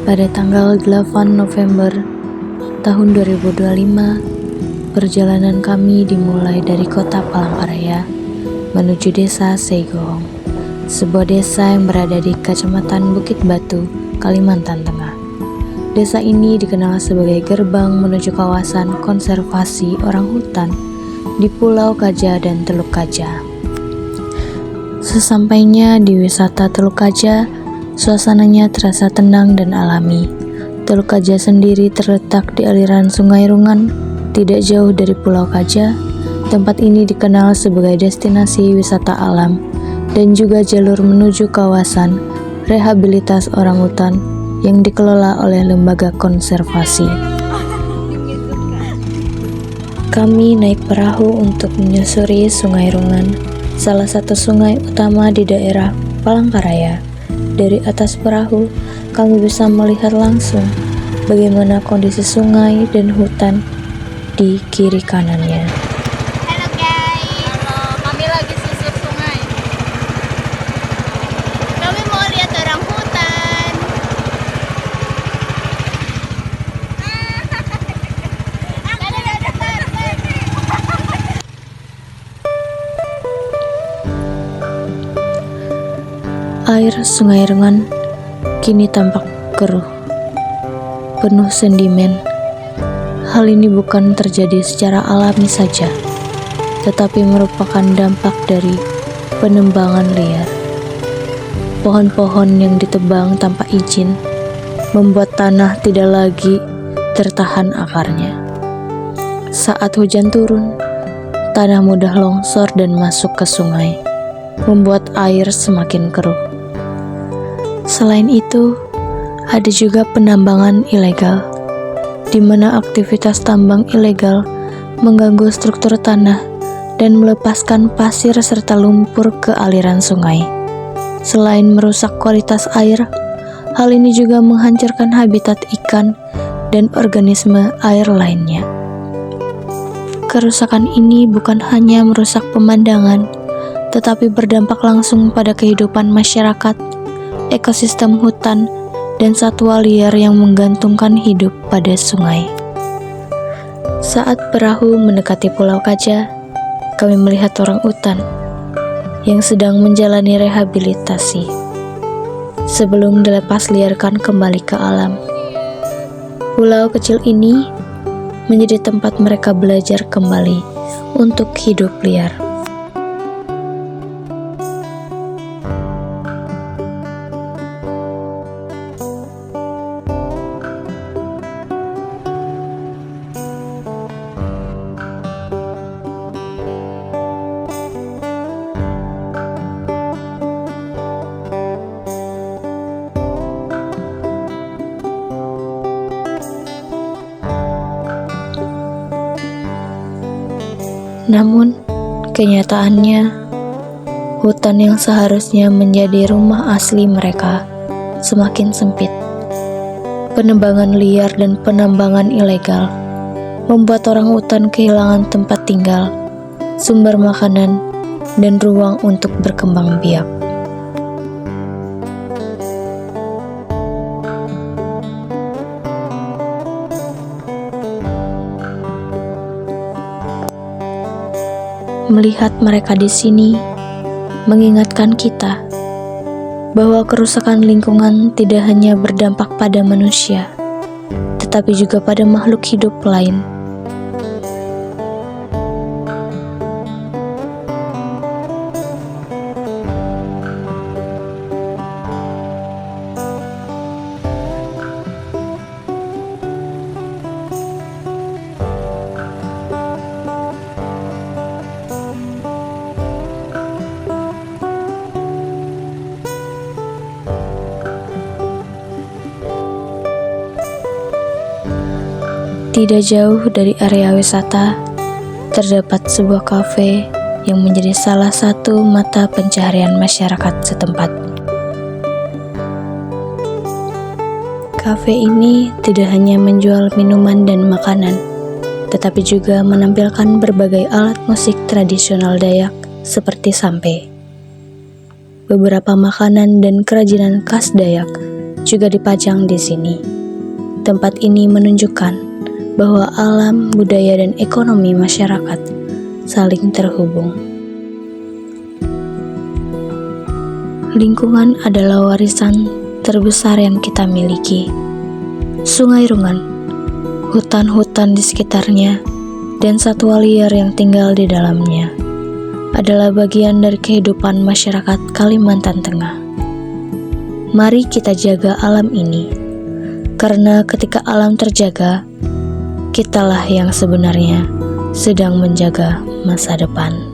Pada tanggal 8 November tahun 2025, perjalanan kami dimulai dari kota Palangkaraya menuju desa Seigoong, sebuah desa yang berada di Kecamatan Bukit Batu, Kalimantan Tengah. Desa ini dikenal sebagai gerbang menuju kawasan konservasi orang hutan di Pulau Kaja dan Teluk Kaja. Sesampainya di wisata Teluk Kaja, suasananya terasa tenang dan alami. Teluk Kaja sendiri terletak di aliran Sungai Rungan, tidak jauh dari Pulau Kaja. Tempat ini dikenal sebagai destinasi wisata alam dan juga jalur menuju kawasan rehabilitas orangutan yang dikelola oleh lembaga konservasi. Kami naik perahu untuk menyusuri Sungai Rungan, salah satu sungai utama di daerah Palangkaraya. Dari atas perahu, kami bisa melihat langsung bagaimana kondisi sungai dan hutan di kiri kanannya. Halo guys, kami lagi susur sungai. Kami mau lihat orang hutan. Air Sungai Rungan kini tampak keruh, penuh sedimen. Hal ini bukan terjadi secara alami saja, tetapi merupakan dampak dari penebangan liar. Pohon-pohon yang ditebang tanpa izin membuat tanah tidak lagi tertahan akarnya. Saat hujan turun, tanah mudah longsor dan masuk ke sungai, membuat air semakin keruh. Selain itu, ada juga penambangan ilegal, di mana aktivitas tambang ilegal mengganggu struktur tanah dan melepaskan pasir serta lumpur ke aliran sungai. Selain merusak kualitas air, hal ini juga menghancurkan habitat ikan dan organisme air lainnya. Kerusakan ini bukan hanya merusak pemandangan, tetapi berdampak langsung pada kehidupan masyarakat, ekosistem hutan, dan satwa liar yang menggantungkan hidup pada sungai. Saat perahu mendekati Pulau Kaja, kami melihat orang utan yang sedang menjalani rehabilitasi sebelum dilepas liarkan kembali ke alam. Pulau kecil ini menjadi tempat mereka belajar kembali untuk hidup liar. Namun, kenyataannya, hutan yang seharusnya menjadi rumah asli mereka semakin sempit. Penebangan liar dan penambangan ilegal membuat orang hutan kehilangan tempat tinggal, sumber makanan, dan ruang untuk berkembang biak. Melihat mereka di sini mengingatkan kita bahwa kerusakan lingkungan tidak hanya berdampak pada manusia, tetapi juga pada makhluk hidup lain. Tidak jauh dari area wisata, terdapat sebuah kafe yang menjadi salah satu mata pencaharian masyarakat setempat. Kafe ini tidak hanya menjual minuman dan makanan, tetapi juga menampilkan berbagai alat musik tradisional Dayak seperti sampe. Beberapa makanan dan kerajinan khas Dayak juga dipajang di sini. Tempat ini menunjukkan bahwa alam, budaya, dan ekonomi masyarakat saling terhubung. Lingkungan adalah warisan terbesar yang kita miliki. Sungai Rungan, hutan-hutan di sekitarnya, dan satwa liar yang tinggal di dalamnya adalah bagian dari kehidupan masyarakat Kalimantan Tengah. Mari kita jaga alam ini, karena ketika alam terjaga, kitalah yang sebenarnya sedang menjaga masa depan.